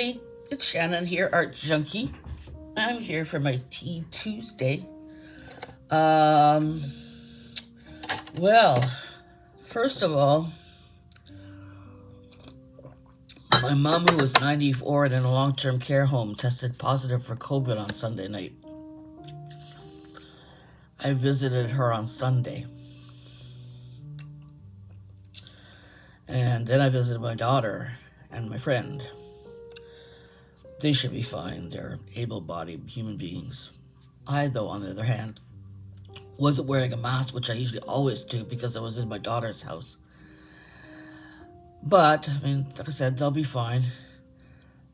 everybody, it's Shannon here, Art Junkie. I'm here for my Teatuesday. Well, first of all, my mom, who was 94 and in a long-term care home, tested positive for COVID on Sunday night. I visited her on Sunday. And then I visited my daughter and my friend. They should be fine. They're able-bodied human beings. I, though, on the other hand, wasn't wearing a mask, which I usually always do because I was in my daughter's house. But, I mean, like I said, they'll be fine.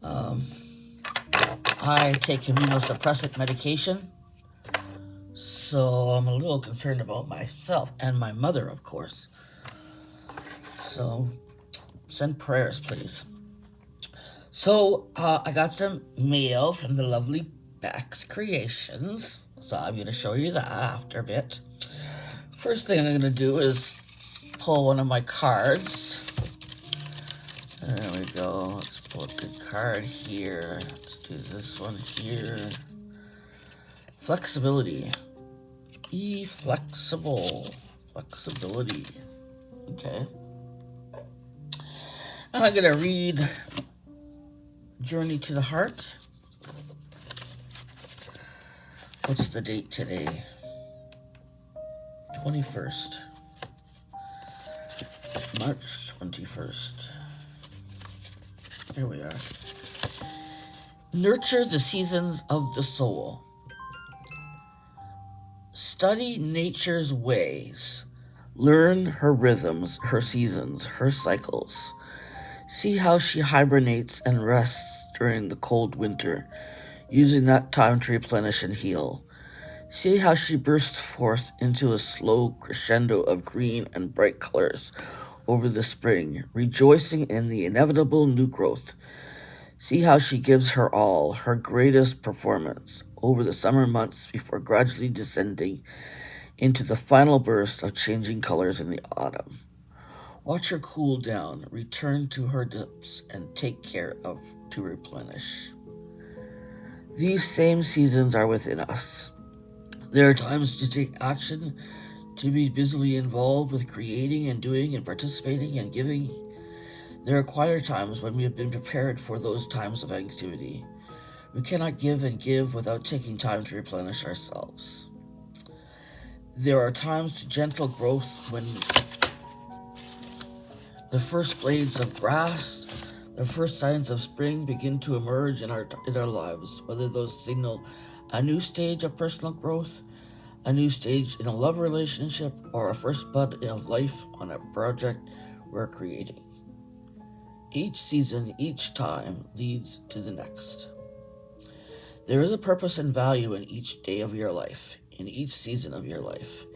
I take immunosuppressant medication, so I'm a little concerned about myself and my mother, of course. So, send prayers, please. So, I got some mail from the lovely Becscreations. So, I'm going to show you that after a bit. First thing I'm going to do is pull one of my cards. There we go. Let's pull a good card here. Let's do this one here. Flexibility. Be flexible. Flexibility. Okay. And I'm going to read Journey to the Heart. What's the date today? 21st. March 21st. Here we are. Nurture the seasons of the soul. Study nature's ways. Learn her rhythms, her seasons, her cycles. See how she hibernates and rests during the cold winter, using that time to replenish and heal. See how she bursts forth into a slow crescendo of green and bright colors over the spring, rejoicing in the inevitable new growth. See how she gives her all, her greatest performance, over the summer months before gradually descending into the final burst of changing colors in the autumn. Watch her cool down, return to her depths, and take care of to replenish. These same seasons are within us. There are times to take action, to be busily involved with creating and doing and participating and giving. There are quieter times when we have been prepared for those times of activity. We cannot give and give without taking time to replenish ourselves. There are times to gentle growth when the first blades of grass, the first signs of spring begin to emerge in our lives, whether those signal a new stage of personal growth, a new stage in a love relationship, or a first bud in life on a project we're creating. Each season, each time, leads to the next. There is a purpose and value in each day of your life, in each season of your life.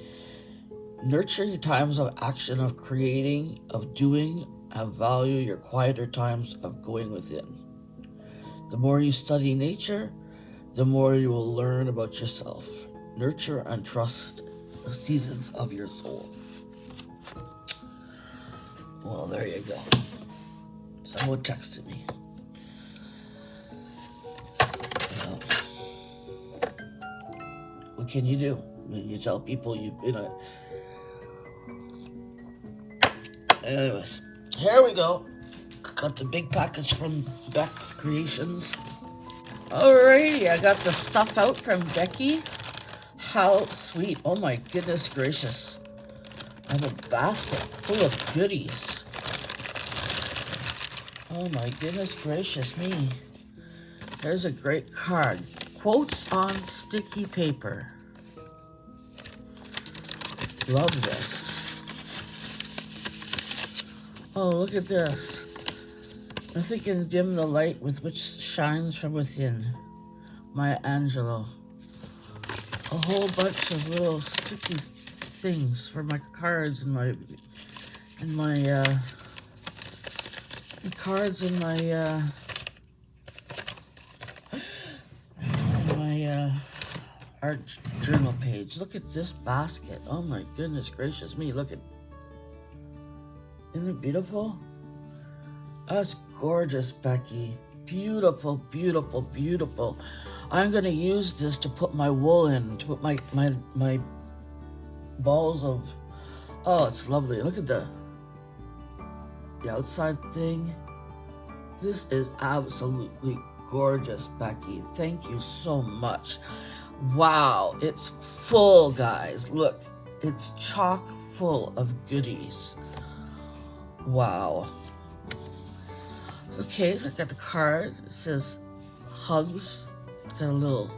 Nurture your times of action, of creating, of doing, and value your quieter times of going within. The more you study nature, the more you will learn about yourself. Nurture and trust the seasons of your soul. Well, there you go. Someone texted me. Well, what can you do? You tell people you've been a... Anyways, here we go. Got the big package from Becscreations. Alrighty, I got the stuff out from Becky. How sweet. Oh my goodness gracious. I have a basket full of goodies. Oh my goodness gracious me. There's a great card. Quotes on sticky paper. Love this. Oh, look at this. Nothing can dim the light with which shines from within. Maya Angelou. A whole bunch of little sticky things for my cards and my art journal page. Look at this basket. Oh my goodness gracious me. Look at... Isn't it beautiful? That's gorgeous, Becky. Beautiful, beautiful, beautiful. I'm gonna use this to put my wool in, to put my balls of. Oh, it's lovely. Look at the outside thing. This is absolutely gorgeous, Becky. Thank you so much. Wow, it's full, guys. Look, it's chock full of goodies. Wow. Okay, so I got the card. It says hugs. Got a little,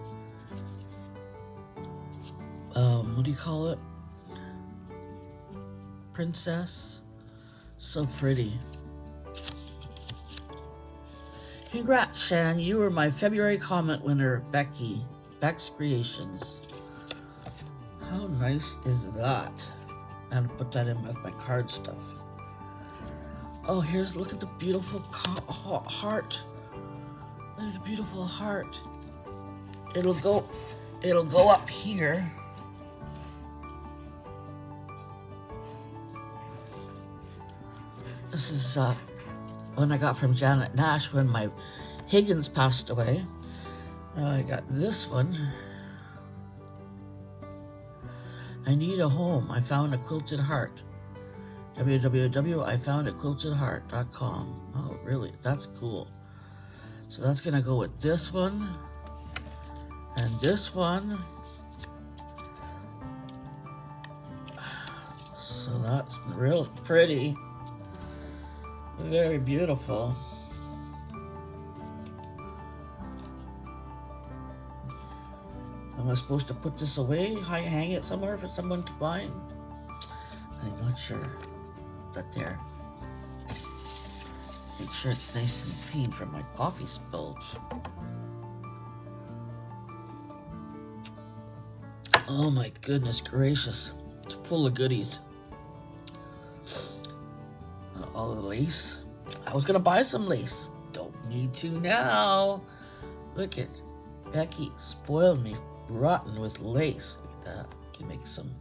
what do you call it? Princess. So pretty. Congrats, Shan. You were my February comment winner, Becky. Becscreations. How nice is that? I'm gonna put that in with my card stuff. Oh, look at the beautiful heart. There's a beautiful heart. It'll go up here. This is one I got from Janet Nash when my Higgins passed away. Now I got this one. I need a home. I found a quilted heart. www.ifoundaquiltedheart.com. Oh, really? That's cool. So that's gonna go with this one and this one. So that's real pretty. Very beautiful. Am I supposed to put this away? Hang it somewhere for someone to find? I'm not sure. But there. Make sure it's nice and clean from my coffee spills. Oh my goodness gracious. It's full of goodies. All the lace. I was gonna buy some lace. Don't need to now. Look at Becky spoiled me rotten with lace. Look at that. Can make some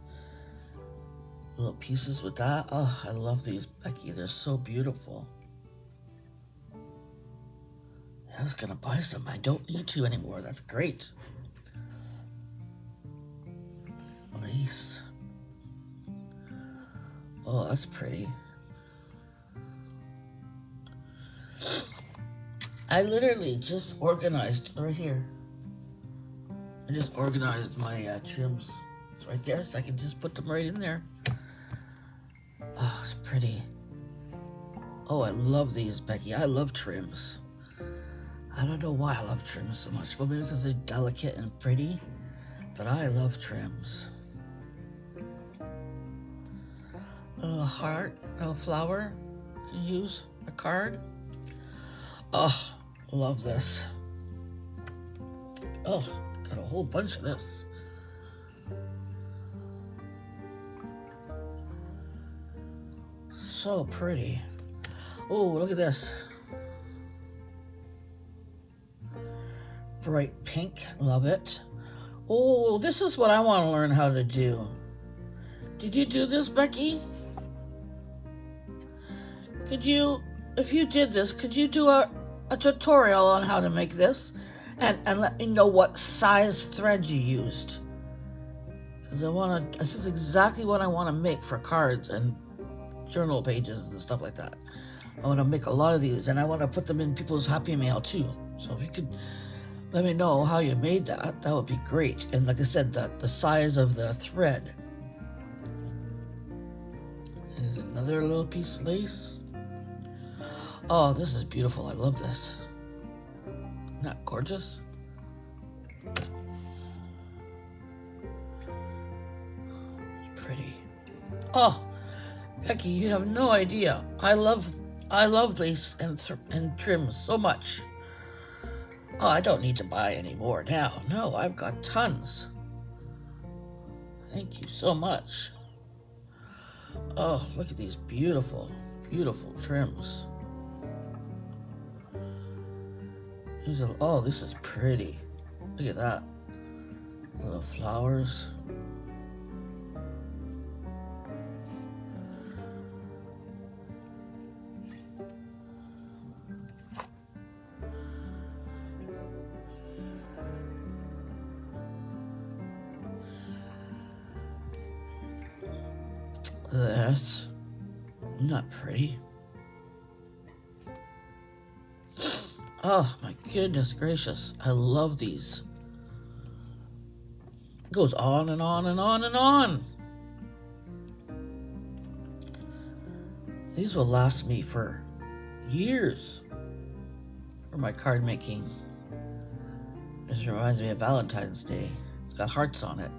little pieces with that. Oh, I love these, Becky. They're so beautiful. I was gonna buy some. I don't need to anymore. That's great. Lace. Oh, that's pretty. I literally just organized right here. I just organized my trims. It's right there, so I can just put them right in there. Oh, it's pretty. Oh, I love these, Becky. I love trims. I don't know why I love trims so much. Well, maybe because they're delicate and pretty. But I love trims. A little heart, a little flower. You can use a card. Oh, love this. Oh, got a whole bunch of this. So pretty. Oh, look at this. Bright pink, love it. Oh, this is what I want to learn how to do. Did you do this, Becky? Could you, if you did this, could you do a tutorial on how to make this? And let me know what size thread you used. Because this is exactly what I want to make for cards and journal pages and stuff like that. I want to make a lot of these, and I want to put them in people's Happy Mail too. So if you could let me know how you made that, that would be great. And like I said, the size of the thread. There's another little piece of lace. Oh, this is beautiful. I love this. Isn't that gorgeous? Pretty. Oh, Becky, you have no idea. I love lace and trims so much. Oh, I don't need to buy any more now. No, I've got tons. Thank you so much. Oh, look at these beautiful, beautiful trims. Oh, this is pretty. Look at that. Little flowers. That's not pretty. Oh my goodness gracious. I love these. It goes on and on and on and on. These will last me for years for my card making. This reminds me of Valentine's Day. It's got hearts on it.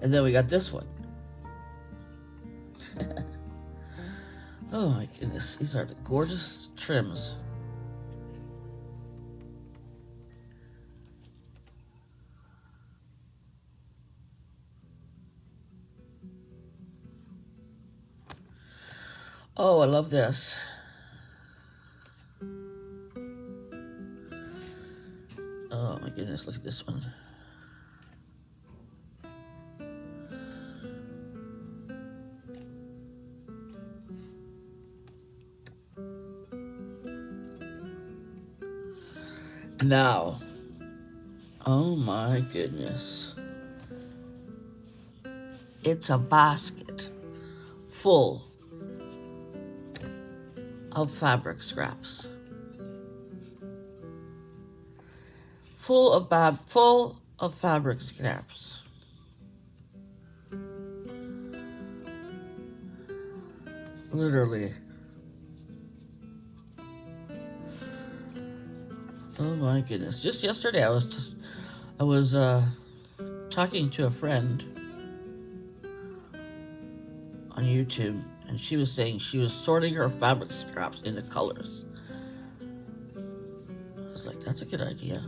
And then we got this one. Oh my goodness, these are the gorgeous trims. Oh, I love this. Oh my goodness, look at this one. Now, oh my goodness. It's a basket full of fabric scraps. Full of fabric scraps. Literally. Oh my goodness. Just yesterday I was talking to a friend on YouTube, and she was saying she was sorting her fabric scraps into colors. I was like, that's a good idea.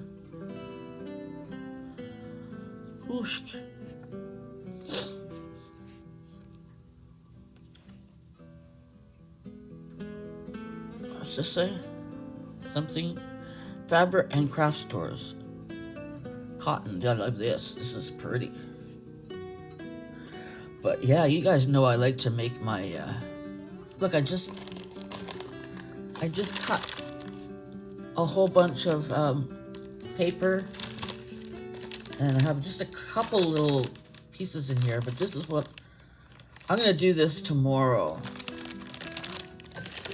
Whoosh. What's this say? Something? Fabric and craft stores. Cotton. I love this. This is pretty. But yeah, you guys know I like to make my, look, I just cut a whole bunch of paper, and I have just a couple little pieces in here, but this is what, I'm going to do this tomorrow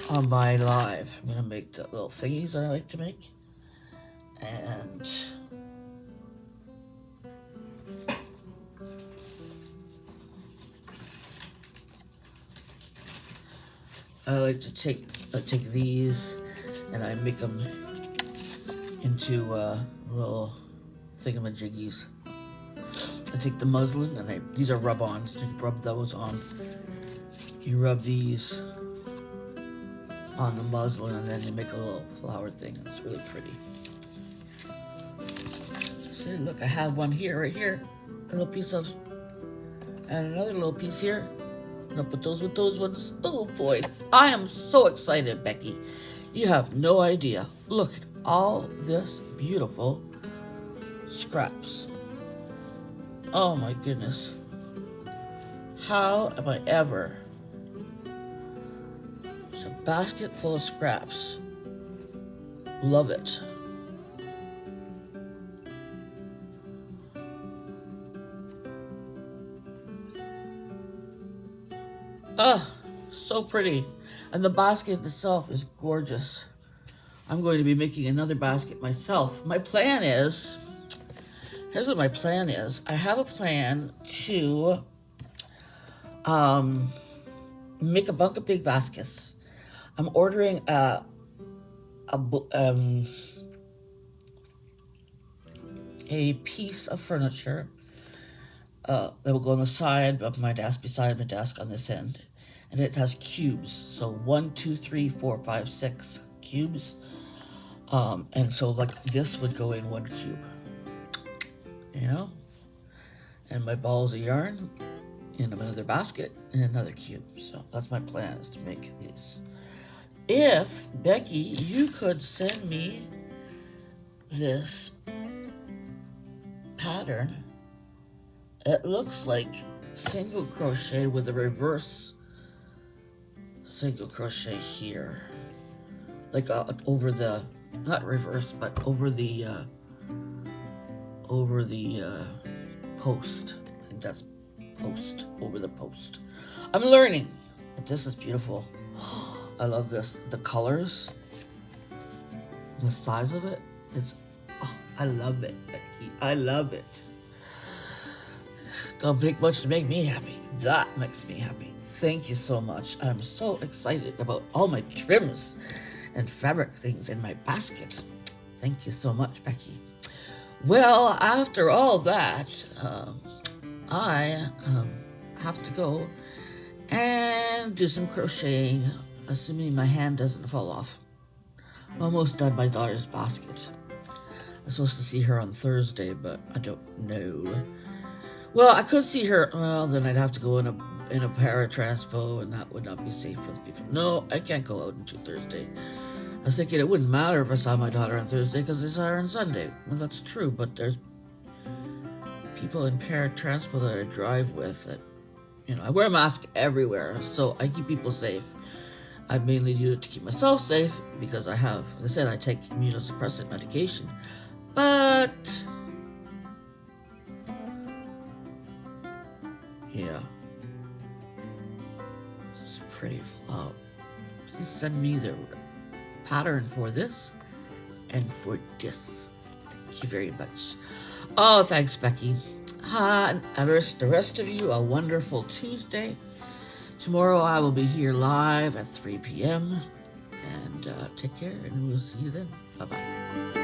on my live. I'm going to make the little thingies that I like to make, and I like to take these and I make them into little thingamajiggies. I take the muslin and these are rub-ons. Just rub those on. You rub these on the muslin and then you make a little flower thing. It's really pretty. See, look, I have one here, right here. A little piece of, and another little piece here. I'm gonna put those with those ones. Oh boy, I am so excited, Becky. You have no idea. Look at all this beautiful scraps. Oh my goodness. How am I ever? It's a basket full of scraps. Love it. Oh, so pretty. And the basket itself is gorgeous. I'm going to be making another basket myself. My plan is, here's what my plan is. I have a plan to make a bunch of big baskets. I'm ordering a piece of furniture that will go on the side of my desk, beside my desk on this end. And it has cubes. So 1, 2, 3, 4, 5, 6 cubes. And so like this would go in one cube. You know? And my balls of yarn in another basket in another cube. So that's my plan, is to make these. If, Becky, you could send me this pattern. It looks like single crochet with a reverse single crochet here, like over the, not reverse, but over the post. I think that's post, over the post. I'm learning. But this is beautiful. I love this. The colors, the size of it. I love it, Becky. I love it. Don't take much to make me happy. That makes me happy. Thank you so much. I'm so excited about all my trims and fabric things in my basket. Thank you so much, Becky. Well, after all that, I have to go and do some crocheting, assuming my hand doesn't fall off. I'm almost done my daughter's basket. I'm supposed to see her on Thursday, but I don't know. Well, I could see her. Well, then I'd have to go in a paratranspo, and that would not be safe for the people. No, I can't go out until Thursday. I was thinking it wouldn't matter if I saw my daughter on Thursday because I saw her on Sunday. Well, that's true, but there's people in paratranspo that I drive with that, I wear a mask everywhere, so I keep people safe. I mainly do it to keep myself safe because like I said, I take immunosuppressant medication. But yeah, this is a pretty flower. Please send me the pattern for this and for this. Thank you very much. Oh, thanks, Becky. And the rest of you, a wonderful Tuesday. Tomorrow I will be here live at 3 p.m. And take care, and we'll see you then. Bye-bye.